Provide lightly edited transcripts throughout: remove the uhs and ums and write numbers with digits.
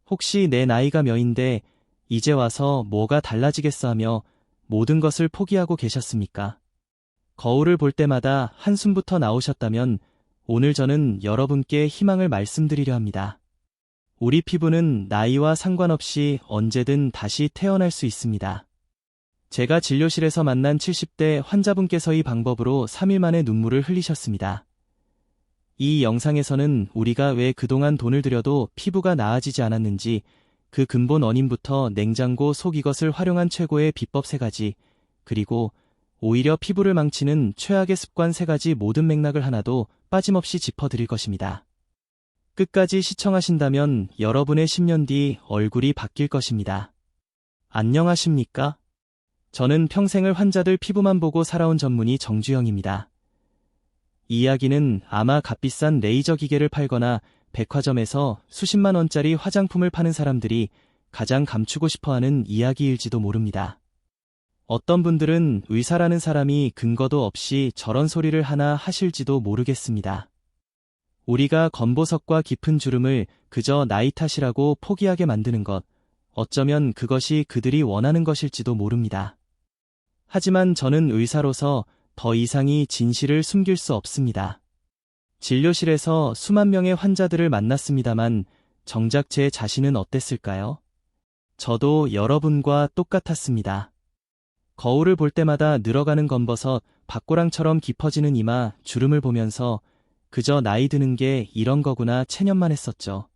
혹시 내 나이가 몇인데 이제 와서 뭐가 달라지겠어 하며 모든 것을 포기하고 계셨습니까? 거울을 볼 때마다 한숨부터 나오셨다면 오늘 저는 여러분께 희망을 말씀드리려 합니다. 우리 피부는 나이와 상관없이 언제든 다시 태어날 수 있습니다. 제가 진료실에서 만난 70대 환자분께서 이 방법으로 3일 만에 눈물을 흘리셨습니다. 이 영상에서는 우리가 왜 그동안 돈을 들여도 피부가 나아지지 않았는지, 그 근본 원인부터 냉장고 속 이것을 활용한 최고의 비법 3가지, 그리고 오히려 피부를 망치는 최악의 습관 3가지 모든 맥락을 하나도 빠짐없이 짚어드릴 것입니다. 끝까지 시청하신다면 여러분의 10년 뒤 얼굴이 바뀔 것입니다. 안녕하십니까? 저는 평생을 환자들 피부만 보고 살아온 전문의 정주영입니다. 이 이야기는 아마 값비싼 레이저 기계를 팔거나 백화점에서 수십만 원짜리 화장품을 파는 사람들이 가장 감추고 싶어하는 이야기일지도 모릅니다. 어떤 분들은 의사라는 사람이 근거도 없이 저런 소리를 하나 하실지도 모르겠습니다. 우리가 검보석과 깊은 주름을 그저 나이 탓이라고 포기하게 만드는 것, 어쩌면 그것이 그들이 원하는 것일지도 모릅니다. 하지만 저는 의사로서 더 이상이 진실을 숨길 수 없습니다. 진료실에서 수만 명의 환자들을 만났습니다만 정작 제 자신은 어땠을까요? 저도 여러분과 똑같았습니다. 거울을 볼 때마다 늘어가는 검버섯, 박고랑처럼 깊어지는 이마, 주름을 보면서 그저 나이 드는 게 이런 거구나 체념만 했었죠.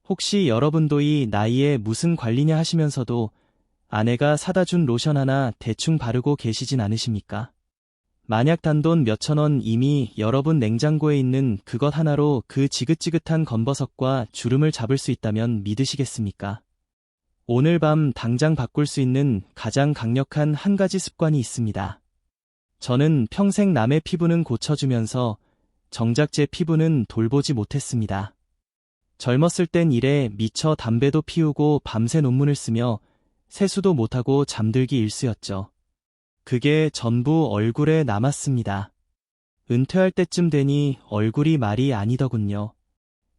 혹시 여러분도 이 나이에 무슨 관리냐 하시면서도 아내가 사다 준 로션 하나 대충 바르고 계시진 않으십니까? 만약 단돈 몇천 원 이미 여러분 냉장고에 있는 그것 하나로 그 지긋지긋한 검버섯과 주름을 잡을 수 있다면 믿으시겠습니까? 오늘 밤 당장 바꿀 수 있는 가장 강력한 한 가지 습관이 있습니다. 저는 평생 남의 피부는 고쳐주면서 정작 제 피부는 돌보지 못했습니다. 젊었을 땐 일에 미쳐 담배도 피우고 밤새 논문을 쓰며 세수도 못하고 잠들기 일쑤였죠. 그게 전부 얼굴에 남았습니다. 은퇴할 때쯤 되니 얼굴이 말이 아니더군요.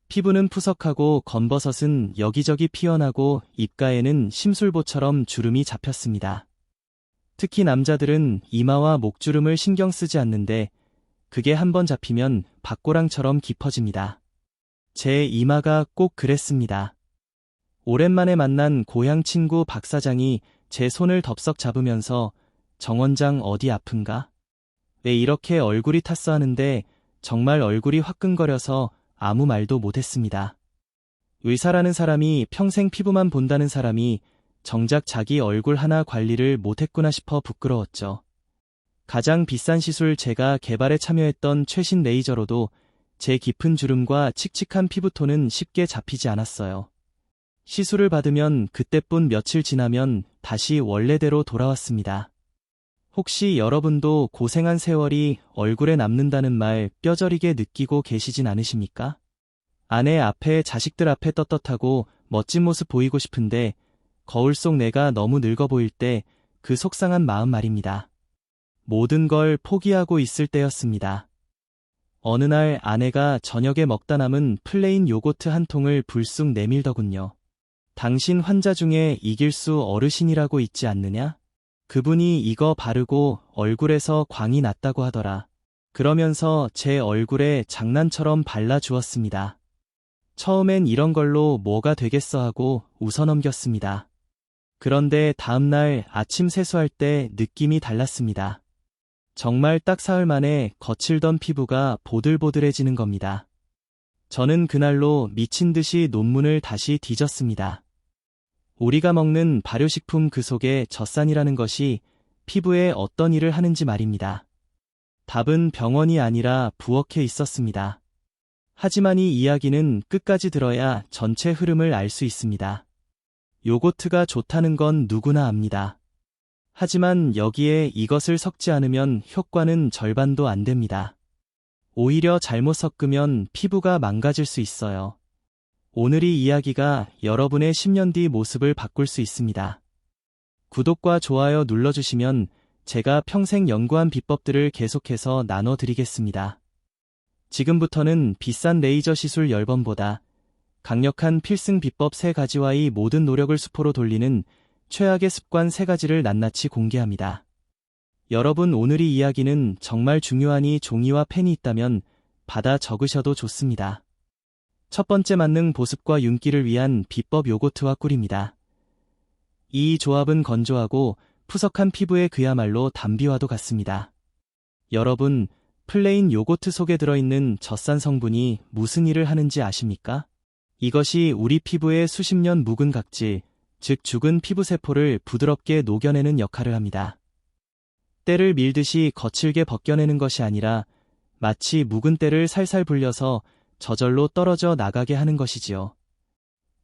피부는 푸석하고 검버섯은 여기저기 피어나고 입가에는 심술보처럼 주름이 잡혔습니다. 특히 남자들은 이마와 목주름을 신경 쓰지 않는데 그게 한번 잡히면 박고랑처럼 깊어집니다. 제 이마가 꼭 그랬습니다. 오랜만에 만난 고향 친구 박 사장이 제 손을 덥석 잡으면서 정 원장 어디 아픈가? 왜 이렇게 얼굴이 탔어 하는데 정말 얼굴이 화끈거려서 아무 말도 못했습니다. 의사라는 사람이 평생 피부만 본다는 사람이 정작 자기 얼굴 하나 관리를 못했구나 싶어 부끄러웠죠. 가장 비싼 시술 제가 개발에 참여했던 최신 레이저로도 제 깊은 주름과 칙칙한 피부톤은 쉽게 잡히지 않았어요. 시술을 받으면 그때뿐 며칠 지나면 다시 원래대로 돌아왔습니다. 혹시 여러분도 고생한 세월이 얼굴에 남는다는 말 뼈저리게 느끼고 계시진 않으십니까? 아내 앞에 자식들 앞에 떳떳하고 멋진 모습 보이고 싶은데 거울 속 내가 너무 늙어 보일 때 그 속상한 마음 말입니다. 모든 걸 포기하고 있을 때였습니다. 어느 날 아내가 저녁에 먹다 남은 플레인 요거트 한 통을 불쑥 내밀더군요. 당신 환자 중에 이길 수 어르신이라고 있지 않느냐? 그분이 이거 바르고 얼굴에서 광이 났다고 하더라. 그러면서 제 얼굴에 장난처럼 발라주었습니다. 처음엔 이런 걸로 뭐가 되겠어 하고 웃어넘겼습니다. 그런데 다음날 아침 세수할 때 느낌이 달랐습니다. 정말 딱 사흘 만에 거칠던 피부가 보들보들해지는 겁니다. 저는 그날로 미친 듯이 논문을 다시 뒤졌습니다. 우리가 먹는 발효식품 그 속에 젖산이라는 것이 피부에 어떤 일을 하는지 말입니다. 답은 병원이 아니라 부엌에 있었습니다. 하지만 이 이야기는 끝까지 들어야 전체 흐름을 알 수 있습니다. 요거트가 좋다는 건 누구나 압니다. 하지만 여기에 이것을 섞지 않으면 효과는 절반도 안 됩니다. 오히려 잘못 섞으면 피부가 망가질 수 있어요. 오늘 이 이야기가 여러분의 10년 뒤 모습을 바꿀 수 있습니다. 구독과 좋아요 눌러주시면 제가 평생 연구한 비법들을 계속해서 나눠드리겠습니다. 지금부터는 비싼 레이저 시술 10번보다 강력한 필승 비법 3가지와 이 모든 노력을 수포로 돌리는 최악의 습관 3가지를 낱낱이 공개합니다. 여러분, 오늘의 이야기는 정말 중요하니 종이와 펜이 있다면 받아 적으셔도 좋습니다. 첫 번째, 만능 보습과 윤기를 위한 비법 요거트와 꿀입니다. 이 조합은 건조하고 푸석한 피부에 그야말로 담비와도 같습니다. 여러분, 플레인 요거트 속에 들어있는 젖산 성분이 무슨 일을 하는지 아십니까? 이것이 우리 피부의 수십 년 묵은 각질, 즉 죽은 피부세포를 부드럽게 녹여내는 역할을 합니다. 때를 밀듯이 거칠게 벗겨내는 것이 아니라 마치 묵은 때를 살살 불려서 저절로 떨어져 나가게 하는 것이지요.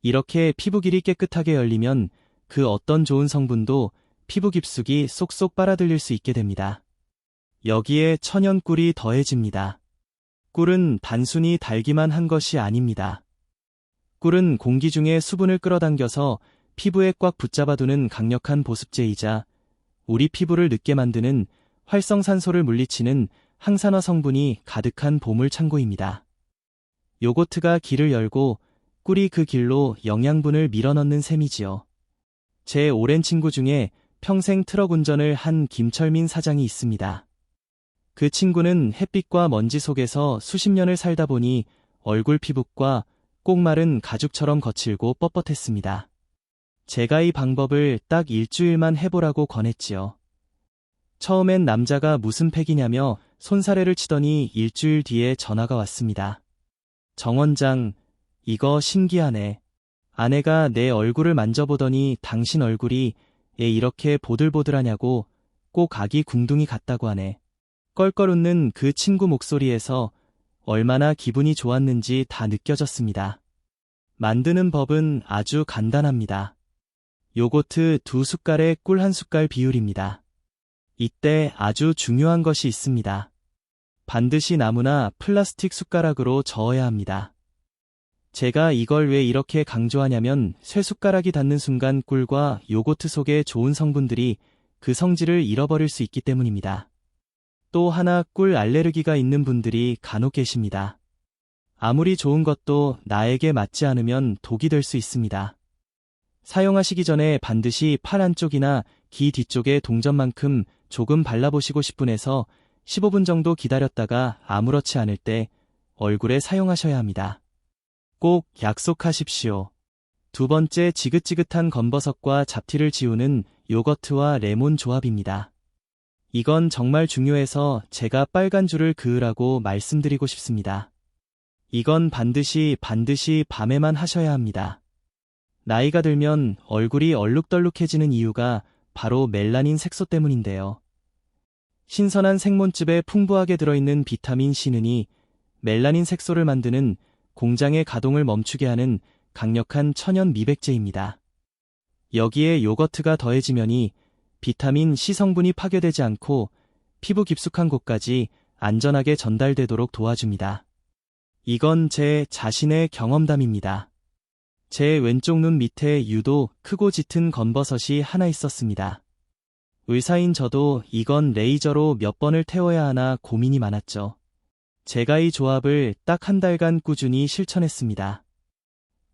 이렇게 피부 길이 깨끗하게 열리면 그 어떤 좋은 성분도 피부 깊숙이 쏙쏙 빨아들일 수 있게 됩니다. 여기에 천연 꿀이 더해집니다. 꿀은 단순히 달기만 한 것이 아닙니다. 꿀은 공기 중에 수분을 끌어당겨서 피부에 꽉 붙잡아두는 강력한 보습제이자 우리 피부를 늙게 만드는 활성산소를 물리치는 항산화 성분이 가득한 보물 창고입니다. 요거트가 길을 열고 꿀이 그 길로 영양분을 밀어넣는 셈이지요. 제 오랜 친구 중에 평생 트럭 운전을 한 김철민 사장이 있습니다. 그 친구는 햇빛과 먼지 속에서 수십 년을 살다 보니 얼굴 피부과 꼭 마른 가죽처럼 거칠고 뻣뻣했습니다. 제가 이 방법을 딱 일주일만 해보라고 권했지요. 처음엔 남자가 무슨 팩이냐며 손사래를 치더니 일주일 뒤에 전화가 왔습니다. 정 원장, 이거 신기하네. 아내가 내 얼굴을 만져보더니 당신 얼굴이 애 이렇게 보들보들하냐고 꼭 아기 궁둥이 같다고 하네. 껄껄 웃는 그 친구 목소리에서 얼마나 기분이 좋았는지 다 느껴졌습니다. 만드는 법은 아주 간단합니다. 요거트 2숟갈에 꿀 1숟갈 비율입니다. 이때 아주 중요한 것이 있습니다. 반드시 나무나 플라스틱 숟가락으로 저어야 합니다. 제가 이걸 왜 이렇게 강조하냐면 쇠숟가락이 닿는 순간 꿀과 요거트 속의 좋은 성분들이 그 성질을 잃어버릴 수 있기 때문입니다. 또 하나, 꿀 알레르기가 있는 분들이 간혹 계십니다. 아무리 좋은 것도 나에게 맞지 않으면 독이 될 수 있습니다. 사용하시기 전에 반드시 팔 안쪽이나 귀 뒤쪽에 동전만큼 조금 발라보시고 10분에서 15분 정도 기다렸다가 아무렇지 않을 때 얼굴에 사용하셔야 합니다. 꼭 약속하십시오. 두 번째, 지긋지긋한 검버섯과 잡티를 지우는 요거트와 레몬 조합입니다. 이건 정말 중요해서 제가 빨간 줄을 그으라고 말씀드리고 싶습니다. 이건 반드시 밤에만 하셔야 합니다. 나이가 들면 얼굴이 얼룩덜룩해지는 이유가 바로 멜라닌 색소 때문인데요. 신선한 생몬즙에 풍부하게 들어있는 비타민 C는 멜라닌 색소를 만드는 공장의 가동을 멈추게 하는 강력한 천연 미백제입니다. 여기에 요거트가 더해지면이 비타민 C 성분이 파괴되지 않고 피부 깊숙한 곳까지 안전하게 전달되도록 도와줍니다. 이건 제 자신의 경험담입니다. 제 왼쪽 눈 밑에 유독 크고 짙은 검버섯이 하나 있었습니다. 의사인 저도 이건 레이저로 몇 번을 태워야 하나 고민이 많았죠. 제가 이 조합을 딱 1달간 꾸준히 실천했습니다.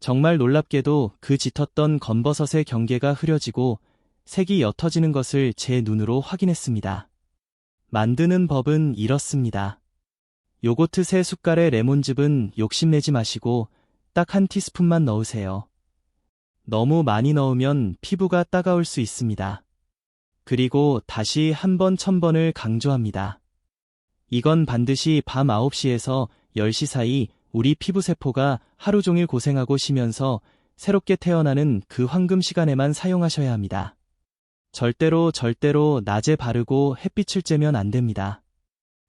정말 놀랍게도 그 짙었던 검버섯의 경계가 흐려지고 색이 옅어지는 것을 제 눈으로 확인했습니다. 만드는 법은 이렇습니다. 요거트 3숟갈에 레몬즙은 욕심내지 마시고 딱 1티스푼만 넣으세요. 너무 많이 넣으면 피부가 따가울 수 있습니다. 그리고 다시 1000번 1000번을 강조합니다. 이건 반드시 밤 9시에서 10시 사이 우리 피부세포가 하루 종일 고생하고 쉬면서 새롭게 태어나는 그 황금 시간에만 사용하셔야 합니다. 절대로 낮에 바르고 햇빛을 쬐면 안 됩니다.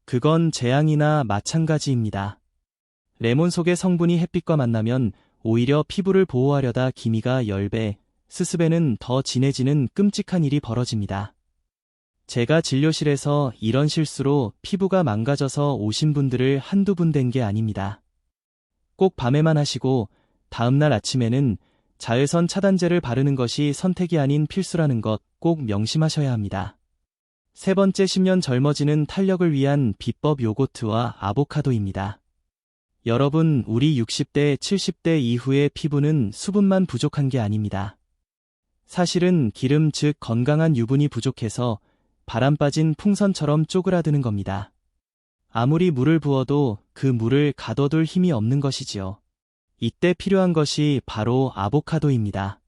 그건 재앙이나 마찬가지입니다. 레몬 속의 성분이 햇빛과 만나면 오히려 피부를 보호하려다 기미가 10배, 스스배는 더 진해지는 끔찍한 일이 벌어집니다. 제가 진료실에서 이런 실수로 피부가 망가져서 오신 분들을 한두 분 된 게 아닙니다. 꼭 밤에만 하시고 다음날 아침에는 자외선 차단제를 바르는 것이 선택이 아닌 필수라는 것 꼭 명심하셔야 합니다. 세 번째, 10년 젊어지는 탄력을 위한 비법 요거트와 아보카도입니다. 여러분, 우리 60대, 70대 이후의 피부는 수분만 부족한 게 아닙니다. 사실은 기름 즉 건강한 유분이 부족해서 바람 빠진 풍선처럼 쪼그라드는 겁니다. 아무리 물을 부어도 그 물을 가둬둘 힘이 없는 것이지요. 이때 필요한 것이 바로 아보카도입니다.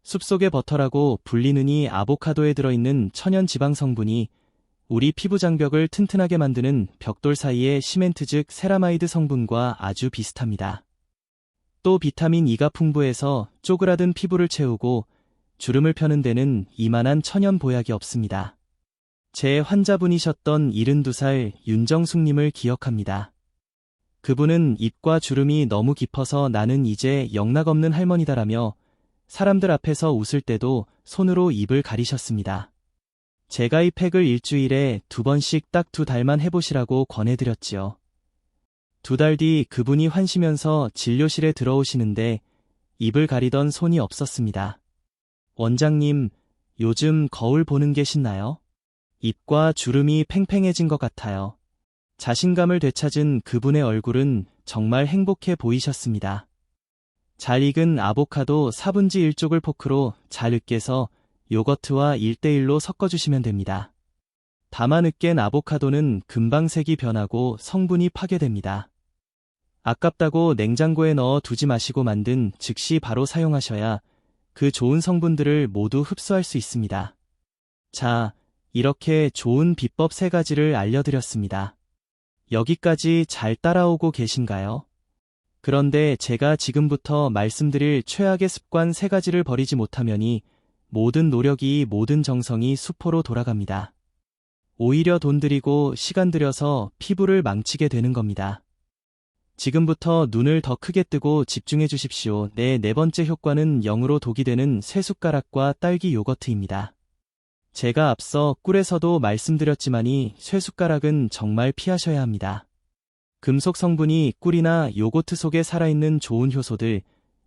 숲속의 버터라고 불리는 이 아보카도에 들어있는 천연 지방 성분이 우리 피부 장벽을 튼튼하게 만드는 벽돌 사이의 시멘트 즉 세라마이드 성분과 아주 비슷합니다. 또 비타민 E가 풍부해서 쪼그라든 피부를 채우고 주름을 펴는 데는 이만한 천연 보약이 없습니다. 제 환자분이셨던 72살 윤정숙님을 기억합니다. 그분은 입과 주름이 너무 깊어서 나는 이제 영락 없는 할머니다라며 사람들 앞에서 웃을 때도 손으로 입을 가리셨습니다. 제가 이 팩을 일주일에 2번씩 딱 2달만 해보시라고 권해드렸지요. 2달 뒤 그분이 환시면서 진료실에 들어오시는데 입을 가리던 손이 없었습니다. 원장님, 요즘 거울 보는 게 신나요? 입과 주름이 팽팽해진 것 같아요. 자신감을 되찾은 그분의 얼굴은 정말 행복해 보이셨습니다. 잘 익은 아보카도 1/4 쪽을 포크로 잘 으깨서 요거트와 1:1로 섞어주시면 됩니다. 다만 으깬 아보카도는 금방 색이 변하고 성분이 파괴됩니다. 아깝다고 냉장고에 넣어 두지 마시고 만든 즉시 바로 사용하셔야 그 좋은 성분들을 모두 흡수할 수 있습니다. 자, 이렇게 좋은 비법 3가지를 알려드렸습니다. 여기까지 잘 따라오고 계신가요? 그런데 제가 지금부터 말씀드릴 최악의 습관 3가지를 버리지 못하면이 모든 노력이 모든 정성이 수포로 돌아갑니다. 오히려 돈 들이고 시간 들여서 피부를 망치게 되는 겁니다. 지금부터 눈을 더 크게 뜨고 집중해 주십시오. 네 번째 효과는 0으로 독이 되는 쇠숟가락과 딸기 요거트입니다. 제가 앞서 꿀에서도 말씀드렸지만이 쇠숟가락은 정말 피하셔야 합니다. 금속 성분이 꿀이나 요거트 속에 살아있는 좋은 효소들,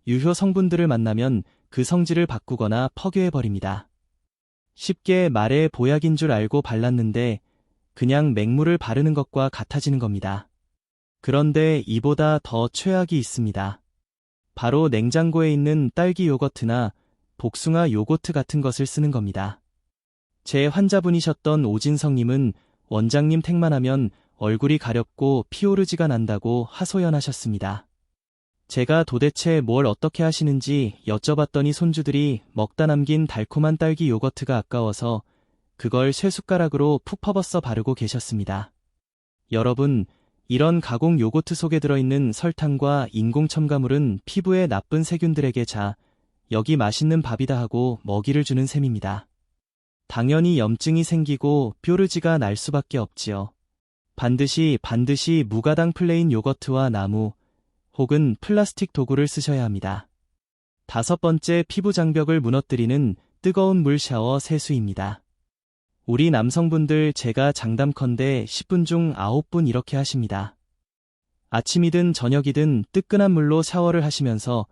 유효 성분들을 만나면 그 성질을 바꾸거나 퍼괴해버립니다. 쉽게 말해 보약인 줄 알고 발랐는데 그냥 맹물을 바르는 것과 같아지는 겁니다. 그런데 이보다 더 최악이 있습니다. 바로 냉장고에 있는 딸기 요거트나 복숭아 요거트 같은 것을 쓰는 겁니다. 제 환자분이셨던 오진성님은 원장님 택만 하면 얼굴이 가렵고 피오르지가 난다고 하소연하셨습니다. 제가 도대체 뭘 어떻게 하시는지 여쭤봤더니 손주들이 먹다 남긴 달콤한 딸기 요거트가 아까워서 그걸 쇠숟가락으로 푹 퍼버써 바르고 계셨습니다. 여러분, 이런 가공 요거트 속에 들어있는 설탕과 인공 첨가물은 피부에 나쁜 세균들에게 여기 맛있는 밥이다 하고 먹이를 주는 셈입니다. 당연히 염증이 생기고 뾰루지가 날 수밖에 없지요. 반드시 무가당 플레인 요거트와 나무 혹은 플라스틱 도구를 쓰셔야 합니다. 5번째, 피부 장벽을 무너뜨리는 뜨거운 물 샤워 세수입니다. 우리 남성분들 제가 장담컨대 10분 중 9분 이렇게 하십니다. 아침이든 저녁이든 뜨끈한 물로 샤워를 하시면서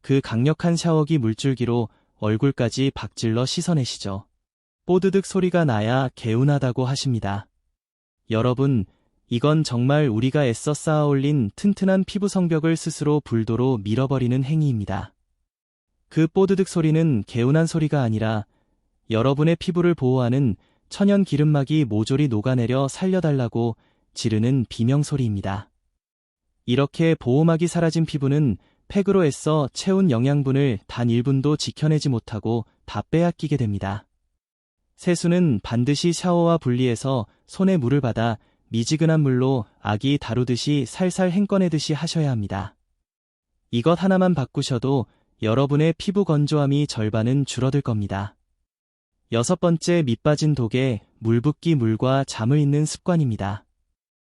그 강력한 샤워기 물줄기로 얼굴까지 박질러 씻어내시죠. 뽀드득 소리가 나야 개운하다고 하십니다. 여러분, 이건 정말 우리가 애써 쌓아 올린 튼튼한 피부 성벽을 스스로 불도로 밀어버리는 행위입니다. 그 뽀드득 소리는 개운한 소리가 아니라 여러분의 피부를 보호하는 천연 기름막이 모조리 녹아내려 살려달라고 지르는 비명소리입니다. 이렇게 보호막이 사라진 피부는 팩으로 애써 채운 영양분을 단 1분도 지켜내지 못하고 다 빼앗기게 됩니다. 세수는 반드시 샤워와 분리해서 손에 물을 받아 미지근한 물로 아기 다루듯이 살살 헹궈내듯이 하셔야 합니다. 이것 하나만 바꾸셔도 여러분의 피부 건조함이 절반은 줄어들 겁니다. 6번째, 밑빠진 독에 물 붓기 물과 잠을 잇는 습관입니다.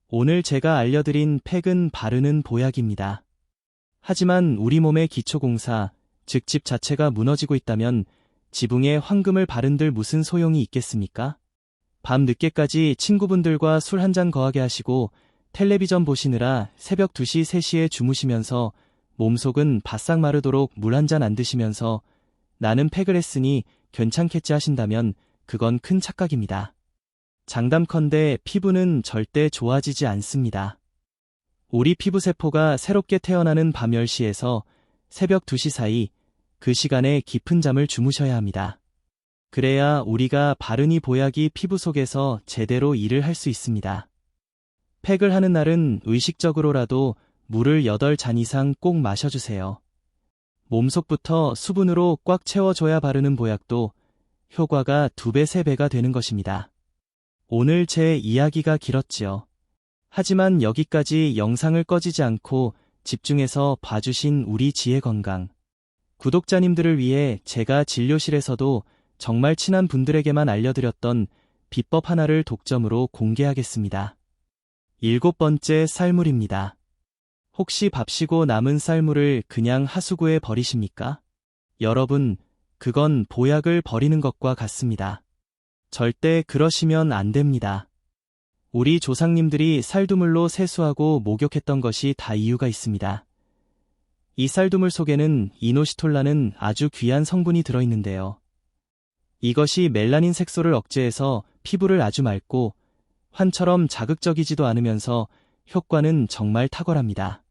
오늘 제가 알려드린 팩은 바르는 보약입니다. 하지만 우리 몸의 기초공사, 즉 집 자체가 무너지고 있다면 지붕에 황금을 바른들 무슨 소용이 있겠습니까? 밤 늦게까지 친구분들과 술 한잔 거하게 하시고 텔레비전 보시느라 새벽 2시, 3시에 주무시면서 몸속은 바싹 마르도록 물 한 잔 안 드시면서 나는 팩을 했으니 괜찮겠지 하신다면 그건 큰 착각입니다. 장담컨대 피부는 절대 좋아지지 않습니다. 우리 피부세포가 새롭게 태어나는 밤 10시에서 새벽 2시 사이, 그 시간에 깊은 잠을 주무셔야 합니다. 그래야 우리가 바르니 보약이 피부 속에서 제대로 일을 할 수 있습니다. 팩을 하는 날은 의식적으로라도 물을 8잔 이상 꼭 마셔주세요. 몸속부터 수분으로 꽉 채워줘야 바르는 보약도 효과가 2배, 3배가 되는 것입니다. 오늘 제 이야기가 길었지요. 하지만 여기까지 영상을 꺼지지 않고 집중해서 봐주신 우리 지혜건강 구독자님들을 위해 제가 진료실에서도 정말 친한 분들에게만 알려드렸던 비법 하나를 독점으로 공개하겠습니다. 7번째 쌀물입니다. 혹시 밥시고 남은 쌀물을 그냥 하수구에 버리십니까? 여러분, 그건 보약을 버리는 것과 같습니다. 절대 그러시면 안 됩니다. 우리 조상님들이 쌀두물로 세수하고 목욕했던 것이 다 이유가 있습니다. 이 쌀두물 속에는 이노시톨라는 아주 귀한 성분이 들어있는데요. 이것이 멜라닌 색소를 억제해서 피부를 아주 맑고 환처럼 자극적이지도 않으면서 효과는 정말 탁월합니다.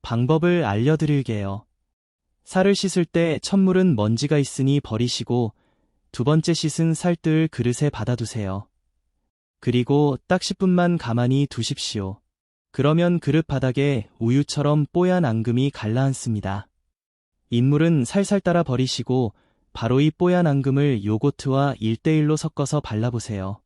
방법을 알려드릴게요. 쌀을 씻을 때 첫물은 먼지가 있으니 버리시고 2번째 씻은 쌀뜨을 그릇에 받아두세요. 그리고 딱 10분만 가만히 두십시오. 그러면 그릇 바닥에 우유처럼 뽀얀 앙금이 갈라앉습니다. 인물은 살살 따라 버리시고 바로 이 뽀얀 앙금을 요거트와 1:1로 섞어서 발라보세요.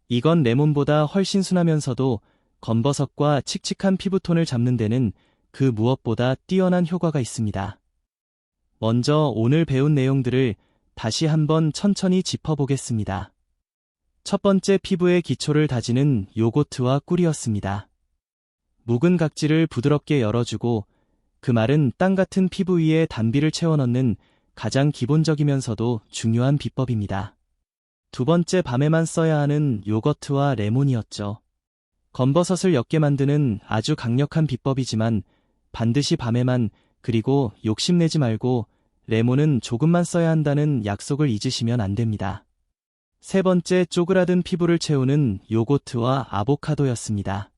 이건 레몬보다 훨씬 순하면서도 검버섯과 칙칙한 피부톤을 잡는 데는 그 무엇보다 뛰어난 효과가 있습니다. 먼저 오늘 배운 내용들을 다시 한번 천천히 짚어보겠습니다. 첫 번째, 피부의 기초를 다지는 요거트와 꿀이었습니다. 묵은 각질을 부드럽게 열어주고 그 말은 땅 같은 피부 위에 단비를 채워넣는 가장 기본적이면서도 중요한 비법입니다. 2번째, 밤에만 써야 하는 요거트와 레몬이었죠. 검버섯을 옅게 만드는 아주 강력한 비법이지만 반드시 밤에만, 그리고 욕심내지 말고 레몬은 조금만 써야 한다는 약속을 잊으시면 안 됩니다. 3번째, 쪼그라든 피부를 채우는 요거트와 아보카도였습니다.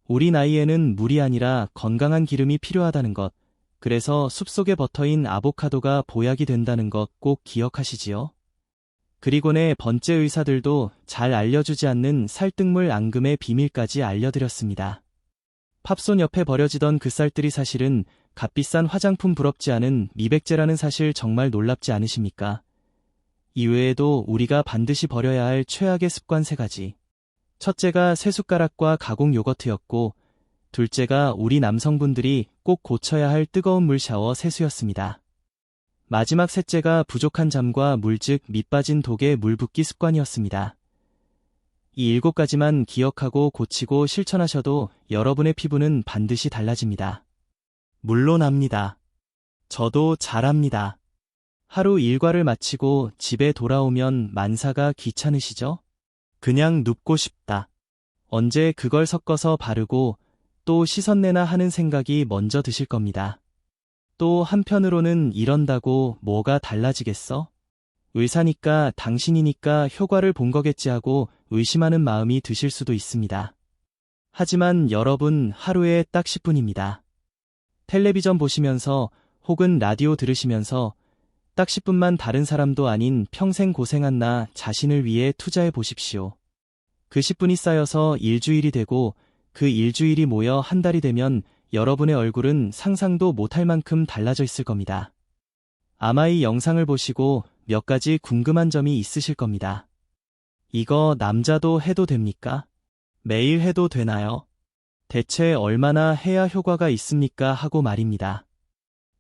우리 나이에는 물이 아니라 건강한 기름이 필요하다는 것, 그래서 숲속의 버터인 아보카도가 보약이 된다는 것 꼭 기억하시지요? 그리고 4번째, 의사들도 잘 알려주지 않는 살뜰물 앙금의 비밀까지 알려드렸습니다. 팝손 옆에 버려지던 그 쌀들이 사실은 값비싼 화장품 부럽지 않은 미백제라는 사실 정말 놀랍지 않으십니까? 이외에도 우리가 반드시 버려야 할 최악의 습관 3가지. 첫째가 쇠숟가락과 가공 요거트였고, 둘째가 우리 남성분들이 꼭 고쳐야 할 뜨거운 물 샤워 세수였습니다. 마지막 셋째가 부족한 잠과 물, 즉 밑빠진 독에 물 붓기 습관이었습니다. 이 7가지만 기억하고 고치고 실천하셔도 여러분의 피부는 반드시 달라집니다. 물론 압니다. 저도 잘합니다. 하루 일과를 마치고 집에 돌아오면 만사가 귀찮으시죠? 그냥 눕고 싶다. 언제 그걸 섞어서 바르고 또 씻었내나 하는 생각이 먼저 드실 겁니다. 또 한편으로는 이런다고 뭐가 달라지겠어? 의사니까 당신이니까 효과를 본 거겠지 하고 의심하는 마음이 드실 수도 있습니다. 하지만 여러분, 하루에 딱 10분입니다. 텔레비전 보시면서 혹은 라디오 들으시면서 딱 10분만 다른 사람도 아닌 평생 고생한 나 자신을 위해 투자해 보십시오. 그 10분이 쌓여서 일주일이 되고 그 일주일이 모여 한 달이 되면 여러분의 얼굴은 상상도 못할 만큼 달라져 있을 겁니다. 아마 이 영상을 보시고 몇 가지 궁금한 점이 있으실 겁니다. 이거 남자도 해도 됩니까? 매일 해도 되나요? 대체 얼마나 해야 효과가 있습니까? 하고 말입니다.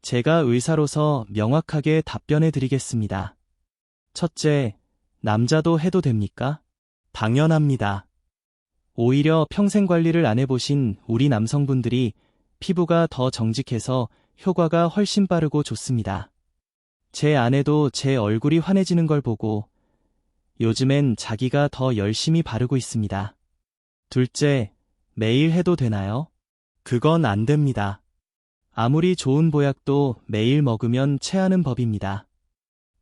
제가 의사로서 명확하게 답변해 드리겠습니다. 첫째, 남자도 해도 됩니까? 당연합니다. 오히려 평생 관리를 안 해보신 우리 남성분들이 피부가 더 정직해서 효과가 훨씬 빠르고 좋습니다. 제 아내도 제 얼굴이 환해지는 걸 보고 요즘엔 자기가 더 열심히 바르고 있습니다. 둘째, 매일 해도 되나요? 그건 안 됩니다. 아무리 좋은 보약도 매일 먹으면 체하는 법입니다.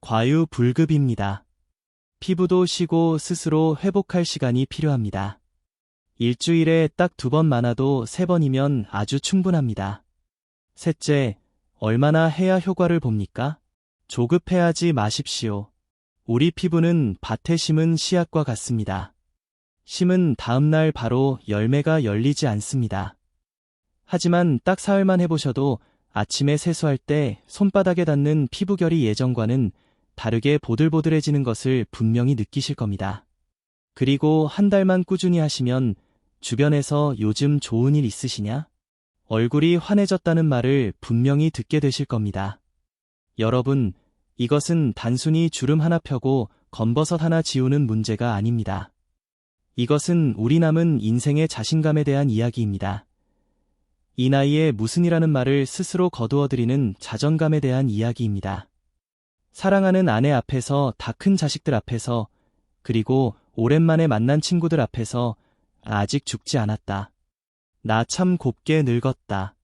과유불급입니다. 피부도 쉬고 스스로 회복할 시간이 필요합니다. 일주일에 딱 2번 많아도 3번이면 아주 충분합니다. 셋째, 얼마나 해야 효과를 봅니까? 조급해하지 마십시오. 우리 피부는 밭에 심은 씨앗과 같습니다. 심은 다음날 바로 열매가 열리지 않습니다. 하지만 딱 사흘만 해보셔도 아침에 세수할 때 손바닥에 닿는 피부결이 예전과는 다르게 보들보들해지는 것을 분명히 느끼실 겁니다. 그리고 한 달만 꾸준히 하시면 주변에서 요즘 좋은 일 있으시냐? 얼굴이 환해졌다는 말을 분명히 듣게 되실 겁니다. 여러분, 이것은 단순히 주름 하나 펴고 검버섯 하나 지우는 문제가 아닙니다. 이것은 우리 남은 인생의 자신감에 대한 이야기입니다. 이 나이에 무슨이라는 말을 스스로 거두어들이는 자존감에 대한 이야기입니다. 사랑하는 아내 앞에서, 다 큰 자식들 앞에서, 그리고 오랜만에 만난 친구들 앞에서 아직 죽지 않았다. 나 참 곱게 늙었다.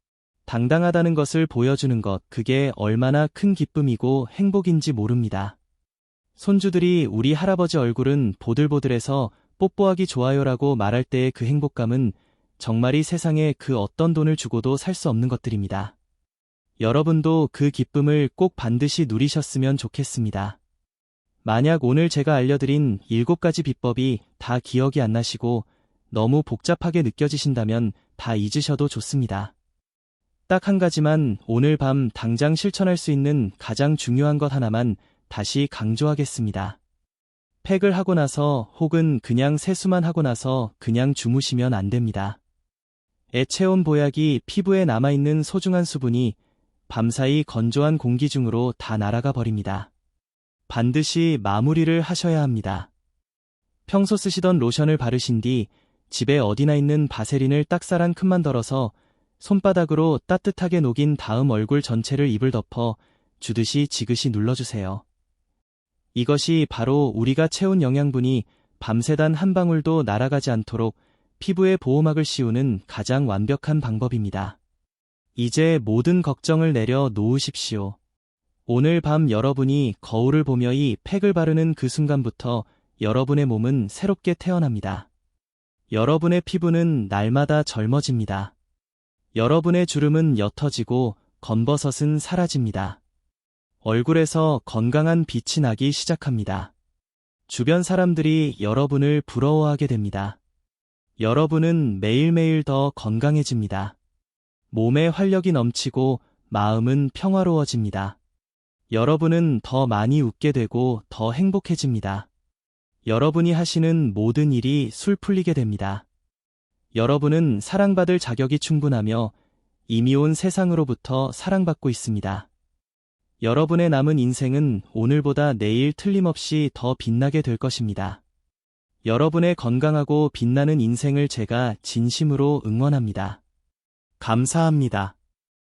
당당하다는 것을 보여주는 것, 그게 얼마나 큰 기쁨이고 행복인지 모릅니다. 손주들이 우리 할아버지 얼굴은 보들보들해서 뽀뽀하기 좋아요라고 말할 때의 그 행복감은 정말 이 세상에 그 어떤 돈을 주고도 살 수 없는 것들입니다. 여러분도 그 기쁨을 꼭 반드시 누리셨으면 좋겠습니다. 만약 오늘 제가 알려드린 7가지 비법이 다 기억이 안 나시고 너무 복잡하게 느껴지신다면 다 잊으셔도 좋습니다. 딱 한 가지만, 오늘 밤 당장 실천할 수 있는 가장 중요한 것 하나만 다시 강조하겠습니다. 팩을 하고 나서 혹은 그냥 세수만 하고 나서 그냥 주무시면 안 됩니다. 애체온 보약이 피부에 남아있는 소중한 수분이 밤사이 건조한 공기 중으로 다 날아가 버립니다. 반드시 마무리를 하셔야 합니다. 평소 쓰시던 로션을 바르신 뒤 집에 어디나 있는 바세린을 딱쌀 한 큰만 덜어서 손바닥으로 따뜻하게 녹인 다음 얼굴 전체를 이불 덮어 주듯이 지그시 눌러주세요. 이것이 바로 우리가 채운 영양분이 밤새 단 한 방울도 날아가지 않도록 피부에 보호막을 씌우는 가장 완벽한 방법입니다. 이제 모든 걱정을 내려 놓으십시오. 오늘 밤 여러분이 거울을 보며 이 팩을 바르는 그 순간부터 여러분의 몸은 새롭게 태어납니다. 여러분의 피부는 날마다 젊어집니다. 여러분의 주름은 옅어지고 검버섯은 사라집니다. 얼굴에서 건강한 빛이 나기 시작합니다. 주변 사람들이 여러분을 부러워하게 됩니다. 여러분은 매일매일 더 건강해집니다. 몸에 활력이 넘치고 마음은 평화로워집니다. 여러분은 더 많이 웃게 되고 더 행복해집니다. 여러분이 하시는 모든 일이 술 풀리게 됩니다. 여러분은 사랑받을 자격이 충분하며 이미 온 세상으로부터 사랑받고 있습니다. 여러분의 남은 인생은 오늘보다 내일 틀림없이 더 빛나게 될 것입니다. 여러분의 건강하고 빛나는 인생을 제가 진심으로 응원합니다. 감사합니다.